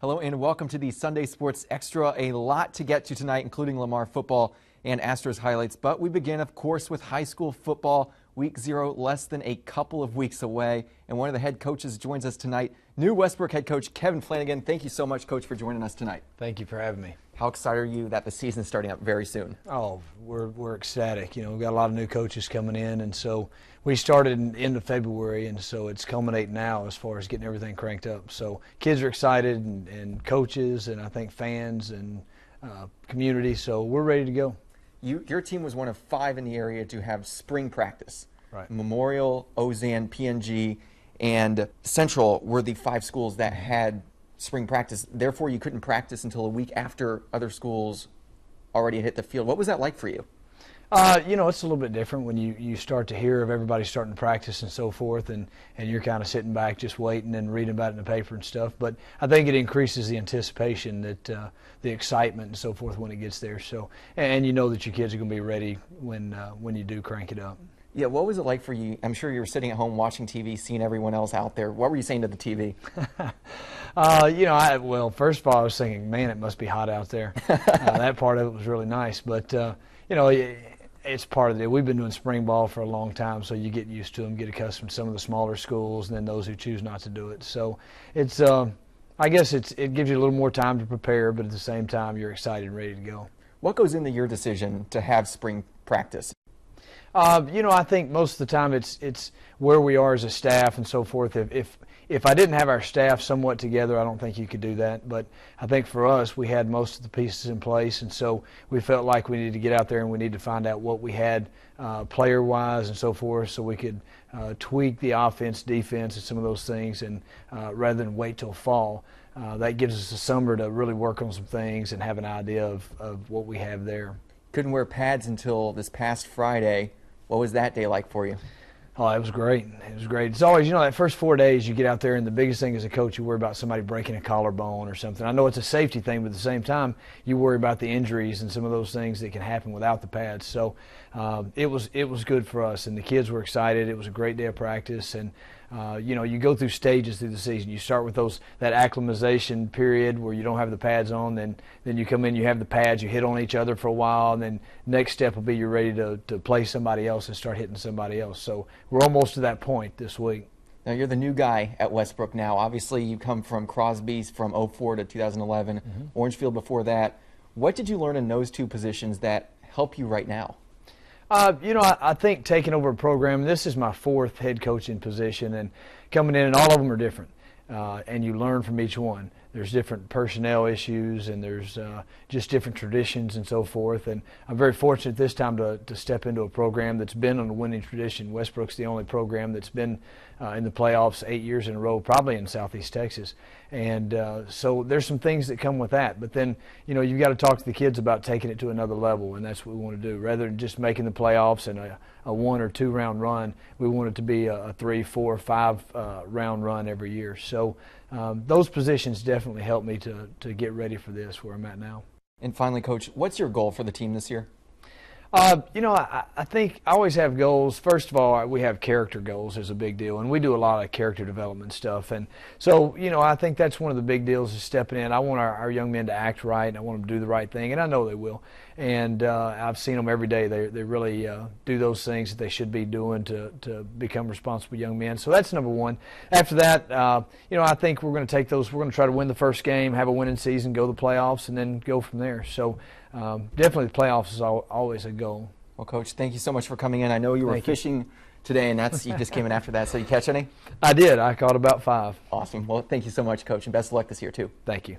Hello and welcome to the Sunday Sports Extra. A lot to get to tonight, including Lamar football and Astros highlights. But we begin, of course, with high school football. Week 0 less than a couple of weeks away. And one of the head coaches joins us tonight, new Westbrook head coach Kevin Flanagan. Thank you so much, Coach, for joining us tonight. Thank you for having me. How excited are you that the season is starting up very soon? Oh, we're ecstatic. You know, we've got a lot of new coaches coming in, and so we started in the end of February, and so it's culminating now as far as getting everything cranked up. So kids are excited, and coaches, and I think fans and community. So we're ready to go. Your team was one of 5 in the area to have spring practice. Right. Memorial, Ozan, PNG, and Central were the 5 schools that had spring practice. Therefore, you couldn't practice until a week after other schools already hit the field. What was that like for you? You know, it's a little bit different when you start to hear of everybody starting to practice and so forth, and you're kind of sitting back just waiting and reading about it in the paper and stuff. But I think it increases the anticipation, that the excitement and so forth when it gets there. So, and you know that your kids are going to be ready when you do crank it up. Yeah, what was it like for you? I'm sure you were sitting at home watching TV, seeing everyone else out there. What were you saying to the TV? You know, well, first of all, I was thinking, man, it must be hot out there. That part of it was really nice. But, you know, it's part of it. We've been doing spring ball for a long time, so you get used to them, get accustomed to some of the smaller schools, and then those who choose not to do it. So it's, I guess it gives you a little more time to prepare, but at the same time, you're excited and ready to go. What goes into your decision to have spring practice? You know, I think most of the time it's where we are as a staff and so forth. If I didn't have our staff somewhat together, I don't think you could do that. But I think for us, we had most of the pieces in place, and so we felt like we needed to get out there and we needed to find out what we had player-wise and so forth, so we could tweak the offense, defense, and some of those things, and rather than wait till fall. That gives us a summer to really work on some things and have an idea of what we have there. Couldn't wear pads until this past Friday. What was that day like for you? Oh, it was great. It was great. It's always, you know, that first 4 days you get out there, and the biggest thing as a coach, you worry about somebody breaking a collarbone or something. I know it's a safety thing, but at the same time, you worry about the injuries and some of those things that can happen without the pads. So it was good for us, and the kids were excited. It was a great day of practice, and you know, you go through stages through the season. You start with that acclimatization period where you don't have the pads on, then you come in, you have the pads, you hit on each other for a while, and then next step will be you're ready to play somebody else and start hitting somebody else. So we're almost to that point this week. Now, you're the new guy at Westbrook now. Obviously, you come from Crosby's from 2004 to 2011, Orangefield before that. What did you learn in those 2 positions that help you right now? You know, I think taking over a program, this is my 4th head coaching position, and coming in, and all of them are different, and you learn from each one. There's different personnel issues, and there's just different traditions and so forth, and I'm very fortunate this time to step into a program that's been on a winning tradition. Westbrook's the only program that's been in the playoffs 8 years in a row, probably in Southeast Texas, and so there's some things that come with that. But then, you know, you've got to talk to the kids about taking it to another level, and that's what we want to do. Rather than just making the playoffs and a 1 or 2 round run, we want it to be a 3, 4, 5 round run every year. So those positions definitely help me to get ready for this, where I'm at now. And finally, Coach, what's your goal for the team this year? You know, I think I always have goals. First of all, we have character goals is a big deal, and we do a lot of character development stuff. And so, you know, I think that's one of the big deals is stepping in. I want our young men to act right, and I want them to do the right thing, and I know they will. And I've seen them every day. They really do those things that they should be doing to become responsible young men. So that's number one. After that, you know, I think we're going to take those. We're going to try to win the first game, have a winning season, go to the playoffs, and then go from there. So definitely the playoffs is always a goal. Well, Coach, thank you so much for coming in. I know you were fishing today, and you just came in after that. So you catch any? I did. I caught about 5. Awesome. Well, thank you so much, Coach, and best of luck this year, too. Thank you.